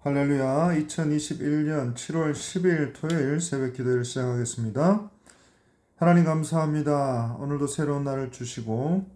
할렐루야. 2021년 7월 10일 토요일 새벽 기도를 시작하겠습니다. 하나님 감사합니다. 오늘도 새로운 날을 주시고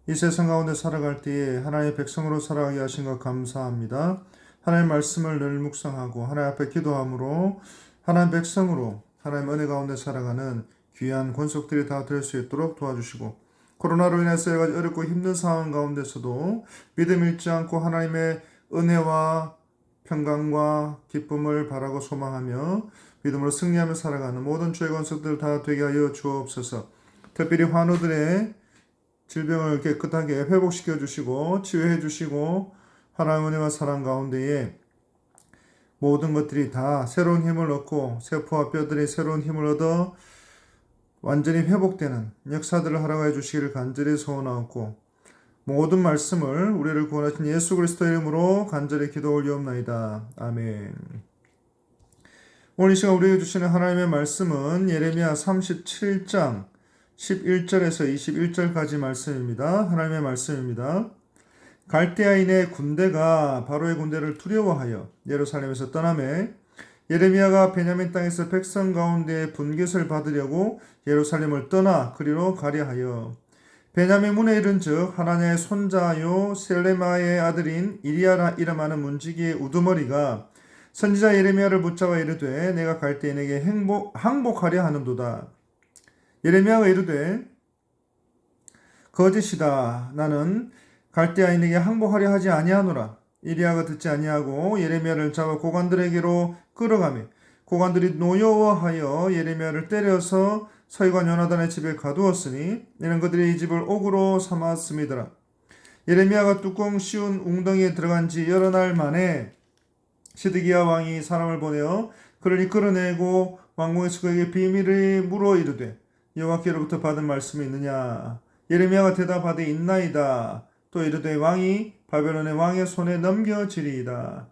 이 세상 가운데 살아갈 때에 하나님의 백성으로 살아가게 하신 것 감사합니다. 하나님의 말씀을 늘 묵상하고 하나님 앞에 기도함으로 하나님 백성으로 하나님 은혜 가운데 살아가는 귀한 권속들이 다 될 수 있도록 도와주시고 코로나로 인해서 여러 가지 어렵고 힘든 상황 가운데서도 믿음 잃지 않고 하나님의 은혜와 평강과 기쁨을 바라고 소망하며 믿음으로 승리하며 살아가는 모든 주의 권속들 다 되게 하여 주옵소서. 특별히 환우들의 질병을 깨끗하게 회복시켜 주시고 치유해 주시고 하나님의 은혜와 사랑 가운데에 모든 것들이 다 새로운 힘을 얻고 세포와 뼈들이 새로운 힘을 얻어 완전히 회복되는 역사들을 허락해 주시기를 간절히 소원하옵고 모든 말씀을 우리를 구원하신 예수 그리스도 이름으로 간절히 기도 올리옵나이다. 아멘. 오늘 이 시간 우리에게 주시는 하나님의 말씀은 예레미야 37장 11절에서 21절까지 말씀입니다. 하나님의 말씀입니다. 갈대아인의 군대가 바로의 군대를 두려워하여 예루살렘에서 떠나매 예레미야가 베냐민 땅에서 백성 가운데 분깃을 받으려고 예루살렘을 떠나 그리로 가려 하여 베냐민 문에 이른즉 하나냐의 손자요 셀레마의 아들인 이리야라 이름하는 문지기의 우두머리가 선지자 예레미야를 붙잡아 이르되 내가 갈대인에게 항복하려 하는도다. 예레미야가 이르되 거짓이다. 나는 갈대아인에게 항복하려 하지 아니하노라. 이리야가 듣지 아니하고 예레미야를 잡아 고관들에게로 끌어가매 고관들이 노여워하여 예레미야를 때려서 서기관 요나단의 집에 가두었으니 이는 그들이 이 집을 옥으로 삼았음이더라. 예레미야가 뚜껑 씌운 웅덩이에 들어간 지 여러 날 만에 시드기야 왕이 사람을 보내어 그를 이끌어내고 왕궁에서 그에게 비밀을 물어 이르되 여호와께로부터 받은 말씀이 있느냐. 예레미야가 대답하되 있나이다. 또 이르되 왕이 바벨론의 왕의 손에 넘겨지리이다.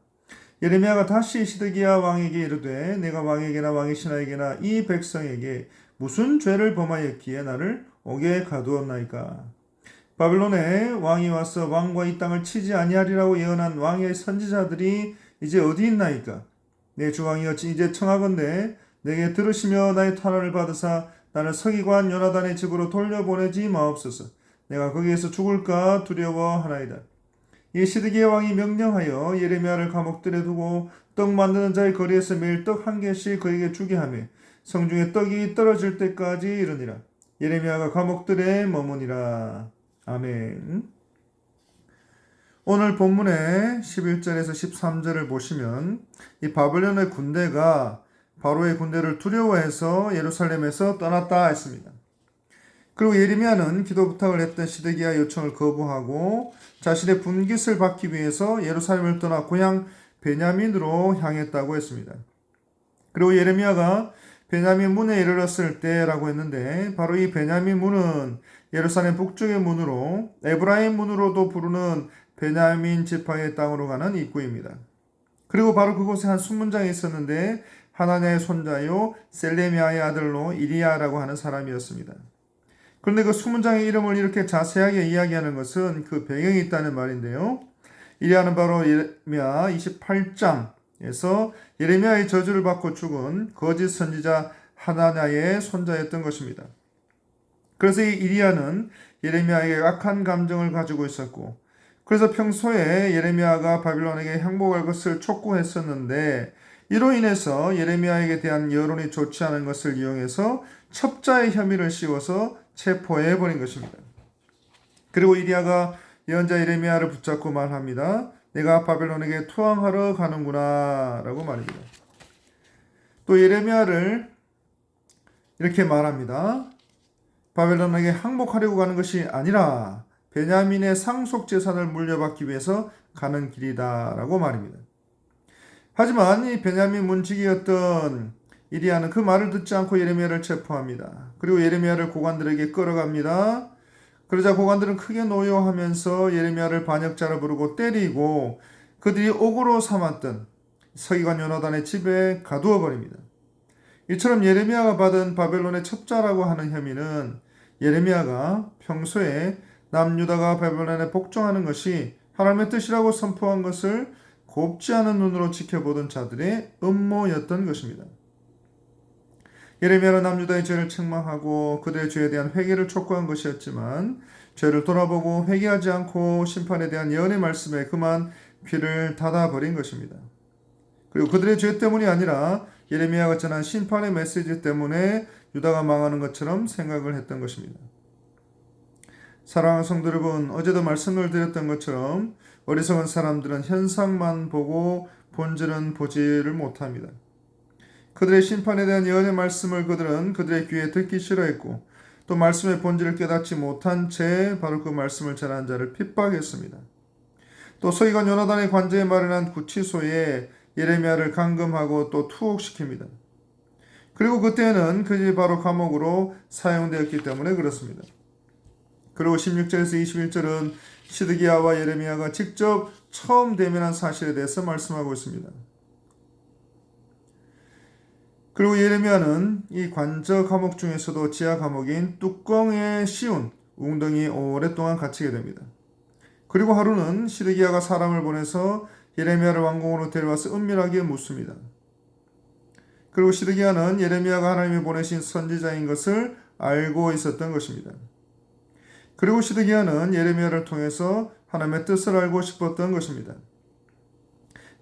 예레미야가 다시 시드기야 왕에게 이르되 내가 왕에게나 왕의 신하에게나 이 백성에게 무슨 죄를 범하였기에 나를 옥에 가두었나이까. 바벨론에 왕이 와서 왕과 이 땅을 치지 아니하리라고 예언한 왕의 선지자들이 이제 어디 있나이까. 내 주왕이여 이제 청하건대 내게 들으시며 나의 탄원을 받으사 나를 서기관 요나단의 집으로 돌려보내지 마옵소서. 내가 거기에서 죽을까 두려워하나이다. 이 시드기야 왕이 명령하여 예레미야를 감옥들에 두고 떡 만드는 자의 거리에서 매일 떡 한 개씩 그에게 주게 하며 성중에 떡이 떨어질 때까지 이르니라. 예레미야가 감옥들에 머무니라. 아멘. 오늘 본문의 11절에서 13절을 보시면 이 바벨론의 군대가 바로의 군대를 두려워해서 예루살렘에서 떠났다 했습니다. 그리고 예레미야는 기도 부탁을 했던 시드기야 요청을 거부하고 자신의 분깃을 받기 위해서 예루살렘을 떠나 고향 베냐민으로 향했다고 했습니다. 그리고 예레미야가 베냐민 문에 이르렀을 때라고 했는데 바로 이 베냐민 문은 예루살렘 북쪽의 문으로 에브라임 문으로도 부르는 베냐민 지파의 땅으로 가는 입구입니다. 그리고 바로 그곳에 한 순문장이 있었는데 하나냐의 손자요 셀레미야의 아들로 이리야라고 하는 사람이었습니다. 그런데 그 수문장의 이름을 이렇게 자세하게 이야기하는 것은 그 배경이 있다는 말인데요. 이리야는 바로 예레미야 28장에서 예레미야의 저주를 받고 죽은 거짓 선지자 하나냐의 손자였던 것입니다. 그래서 이 이리야는 예레미야에게 악한 감정을 가지고 있었고 그래서 평소에 예레미야가 바빌론에게 항복할 것을 촉구했었는데 이로 인해서 예레미야에게 대한 여론이 좋지 않은 것을 이용해서 첩자의 혐의를 씌워서 체포해버린 것입니다. 그리고 이리야가 예언자 예레미야를 붙잡고 말합니다. 내가 바벨론에게 투항하러 가는구나 라고 말입니다. 또 예레미야를 이렇게 말합니다. 바벨론에게 항복하려고 가는 것이 아니라 베냐민의 상속 재산을 물려받기 위해서 가는 길이다 라고 말입니다. 하지만 이 베냐민 문지기였던 이리야는 그 말을 듣지 않고 예레미야를 체포합니다. 그리고 예레미야를 고관들에게 끌어갑니다. 그러자 고관들은 크게 노여하면서 예레미야를 반역자로 부르고 때리고 그들이 옥으로 삼았던 서기관 요나단의 집에 가두어 버립니다. 이처럼 예레미야가 받은 바벨론의 첩자라고 하는 혐의는 예레미야가 평소에 남유다가 바벨론에 복종하는 것이 하나님의 뜻이라고 선포한 것을 곱지 않은 눈으로 지켜보던 자들의 음모였던 것입니다. 예레미야는 남유다의 죄를 책망하고 그들의 죄에 대한 회개를 촉구한 것이었지만 죄를 돌아보고 회개하지 않고 심판에 대한 예언의 말씀에 그만 귀를 닫아버린 것입니다. 그리고 그들의 죄 때문이 아니라 예레미야가 전한 심판의 메시지 때문에 유다가 망하는 것처럼 생각을 했던 것입니다. 사랑하는 성도 여러분, 어제도 말씀을 드렸던 것처럼 어리석은 사람들은 현상만 보고 본질은 보지를 못합니다. 그들의 심판에 대한 예언의 말씀을 그들은 그들의 귀에 듣기 싫어했고 또 말씀의 본질을 깨닫지 못한 채 바로 그 말씀을 전한 자를 핍박했습니다. 또 서기관 요나단의 관제에 마련한 구치소에 예레미야를 감금하고 또 투옥시킵니다. 그리고 그때는 그들이 바로 감옥으로 사용되었기 때문에 그렇습니다. 그리고 16절에서 21절은 시드기야와 예레미야가 직접 처음 대면한 사실에 대해서 말씀하고 있습니다. 그리고 예레미야는 이 관저 감옥 중에서도 지하 감옥인 뚜껑에 씌운 웅덩이에 오랫동안 갇히게 됩니다. 그리고 하루는 시드기야가 사람을 보내서 예레미야를 왕궁으로 데려와서 은밀하게 묻습니다. 그리고 시드기야는 예레미야가 하나님이 보내신 선지자인 것을 알고 있었던 것입니다. 그리고 시드기야는 예레미야를 통해서 하나님의 뜻을 알고 싶었던 것입니다.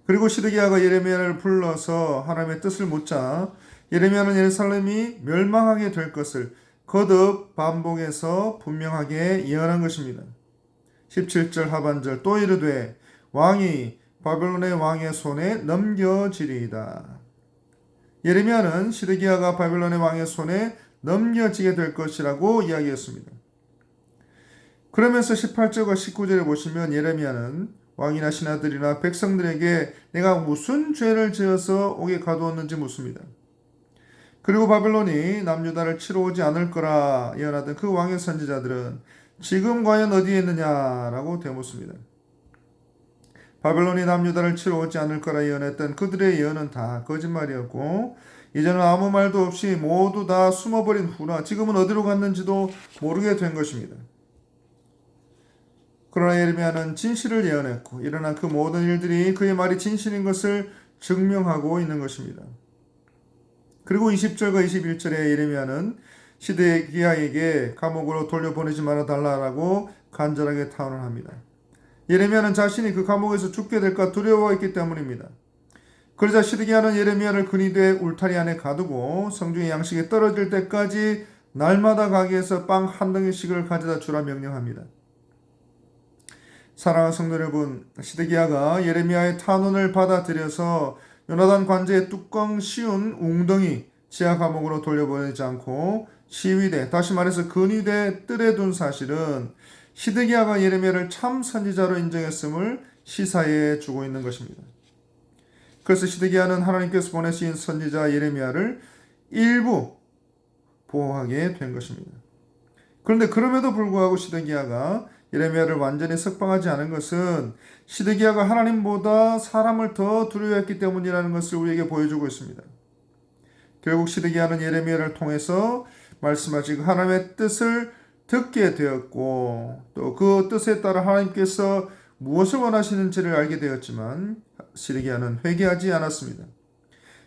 그리고 시드기야가 예레미야를 불러서 하나님의 뜻을 묻자 예레미야는 예루살렘이 멸망하게 될 것을 거듭 반복해서 분명하게 예언한 것입니다. 17절 하반절 또 이르되 왕이 바벨론의 왕의 손에 넘겨지리이다. 예레미야는 시드기야가 바벨론의 왕의 손에 넘겨지게 될 것이라고 이야기했습니다. 그러면서 18절과 19절에 보시면 예레미야는 왕이나 신하들이나 백성들에게 내가 무슨 죄를 지어서 옥에 가두었는지 묻습니다. 그리고 바벨론이 남유다를 치러 오지 않을 거라 예언하던 그 왕의 선지자들은 지금 과연 어디에 있느냐라고 되묻습니다. 바벨론이 남유다를 치러 오지 않을 거라 예언했던 그들의 예언은 다 거짓말이었고 이제는 아무 말도 없이 모두 다 숨어버린 후나 지금은 어디로 갔는지도 모르게 된 것입니다. 그러나 예레미야는 진실을 예언했고 일어난 그 모든 일들이 그의 말이 진실인 것을 증명하고 있는 것입니다. 그리고 20절과 21절에 예레미야는 시드기야에게 감옥으로 돌려보내지 말아달라고 간절하게 탄원합니다. 예레미야는 자신이 그 감옥에서 죽게 될까 두려워했기 때문입니다. 그러자 시드기야는 예레미야를 근위대 울타리 안에 가두고 성중의 양식이 떨어질 때까지 날마다 가게에서 빵 한 덩이씩을 가져다 주라 명령합니다. 사랑하는 성도 여러분, 시드기야가 예레미야의 탄원을 받아들여서 요나단 관제의 뚜껑 씌운 웅덩이 지하 감옥으로 돌려보내지 않고 시위대, 다시 말해서 근위대 뜰에 둔 사실은 시드기야가 예레미야를 참 선지자로 인정했음을 시사해 주고 있는 것입니다. 그래서 시드기야는 하나님께서 보내신 선지자 예레미야를 일부 보호하게 된 것입니다. 그런데 그럼에도 불구하고 시드기야가 예레미야를 완전히 석방하지 않은 것은 시드기야가 하나님보다 사람을 더 두려워했기 때문이라는 것을 우리에게 보여주고 있습니다. 결국 시드기야는 예레미야를 통해서 말씀하신 하나님의 뜻을 듣게 되었고 또 그 뜻에 따라 하나님께서 무엇을 원하시는지를 알게 되었지만 시드기야는 회개하지 않았습니다.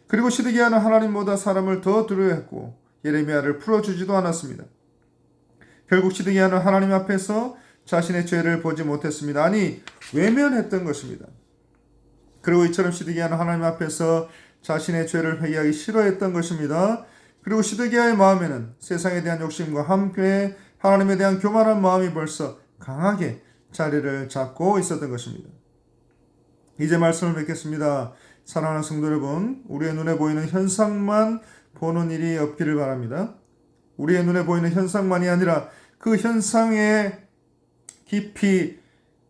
그리고 시드기야는 하나님보다 사람을 더 두려워했고 예레미야를 풀어주지도 않았습니다. 결국 시드기야는 하나님 앞에서 자신의 죄를 보지 못했습니다. 아니 외면했던 것입니다. 그리고 이처럼 시드기야는 하나님 앞에서 자신의 죄를 회개하기 싫어했던 것입니다. 그리고 시드기야의 마음에는 세상에 대한 욕심과 함께 하나님에 대한 교만한 마음이 벌써 강하게 자리를 잡고 있었던 것입니다. 이제 말씀을 맺겠습니다. 사랑하는 성도 여러분, 우리의 눈에 보이는 현상만 보는 일이 없기를 바랍니다. 우리의 눈에 보이는 현상만이 아니라 그 현상에 깊이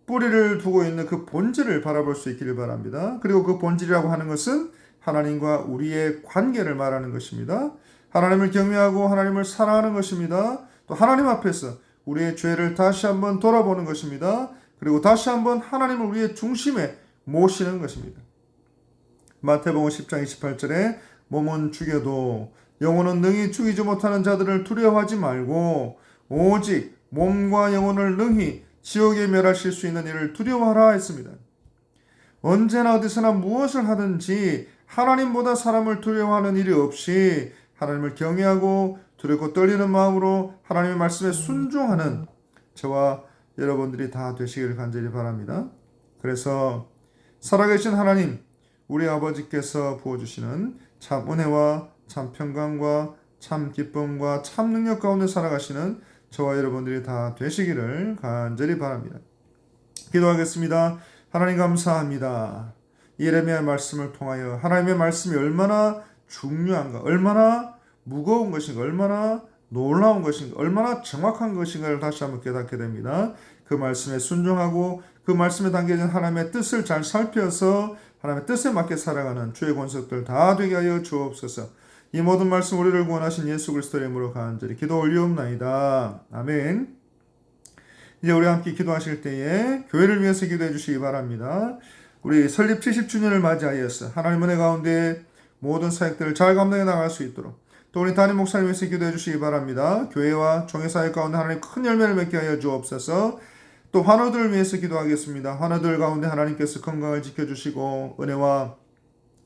뿌리를 두고 있는 그 본질을 바라볼 수 있기를 바랍니다. 그리고 그 본질이라고 하는 것은 하나님과 우리의 관계를 말하는 것입니다. 하나님을 경외하고 하나님을 사랑하는 것입니다. 또 하나님 앞에서 우리의 죄를 다시 한번 돌아보는 것입니다. 그리고 다시 한번 하나님을 우리의 중심에 모시는 것입니다. 마태복음 10장 28절에 몸은 죽여도 영혼은 능히 죽이지 못하는 자들을 두려워하지 말고 오직 몸과 영혼을 능히 지옥에 멸하실 수 있는 일을 두려워하라 했습니다. 언제나 어디서나 무엇을 하든지 하나님보다 사람을 두려워하는 일이 없이 하나님을 경외하고 두렵고 떨리는 마음으로 하나님의 말씀에 순종하는 저와 여러분들이 다 되시기를 간절히 바랍니다. 그래서 살아계신 하나님, 우리 아버지께서 부어주시는 참 은혜와 참 평강과 참 기쁨과 참 능력 가운데 살아가시는 저와 여러분들이 다 되시기를 간절히 바랍니다. 기도하겠습니다. 하나님 감사합니다. 예레미야의 말씀을 통하여 하나님의 말씀이 얼마나 중요한가, 얼마나 무거운 것인가, 얼마나 놀라운 것인가, 얼마나 정확한 것인가를 다시 한번 깨닫게 됩니다. 그 말씀에 순종하고 그 말씀에 담겨진 하나님의 뜻을 잘 살펴서 하나님의 뜻에 맞게 살아가는 주의 권속들 다 되게 하여 주옵소서. 이 모든 말씀 우리를 구원하신 예수 그리스도의 이름으로 간절히 기도 올리옵나이다. 아멘. 이제 우리 함께 기도하실 때에 교회를 위해서 기도해 주시기 바랍니다. 우리 설립 70주년을 맞이하여서 하나님 은혜 가운데 모든 사역들을 잘 감당해 나갈 수 있도록 또 우리 담임 목사님 위해서 기도해 주시기 바랍니다. 교회와 종교 사역 가운데 하나님 큰 열매를 맺게 하여 주옵소서. 또 환우들을 위해서 기도하겠습니다. 환우들 가운데 하나님께서 건강을 지켜주시고 은혜와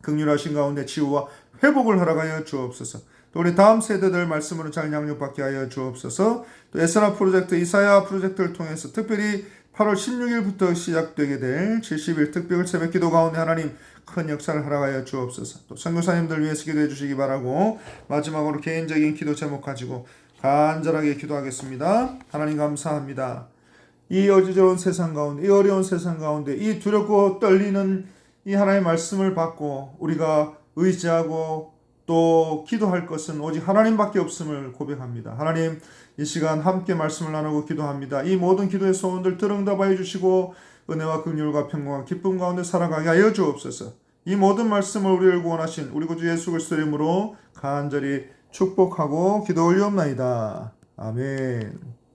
긍휼하신 가운데 치유와 회복을 허락하여 주옵소서. 또 우리 다음 세대들 말씀으로 잘 양육받게 하여 주옵소서. 또 에스라 프로젝트, 이사야 프로젝트를 통해서 특별히 8월 16일부터 시작되게 될 70일 특별 새벽 기도 가운데 하나님 큰 역사를 허락하여 주옵소서. 또 선교사님들 위해서 기도해 주시기 바라고 마지막으로 개인적인 기도 제목 가지고 간절하게 기도하겠습니다. 하나님 감사합니다. 이 어지러운 세상 가운데, 이 어려운 세상 가운데, 이 두렵고 떨리는 이 하나님의 말씀을 받고 우리가 의지하고 또 기도할 것은 오직 하나님밖에 없음을 고백합니다. 하나님, 이 시간 함께 말씀을 나누고 기도합니다. 이 모든 기도의 소원들 들응답하여 주시고 은혜와 긍휼과 평강과 기쁨 가운데 살아가게 하여 주옵소서. 이 모든 말씀을 우리를 구원하신 우리 구주 예수 그리스도의 이름으로 간절히 축복하고 기도 올리옵나이다. 아멘.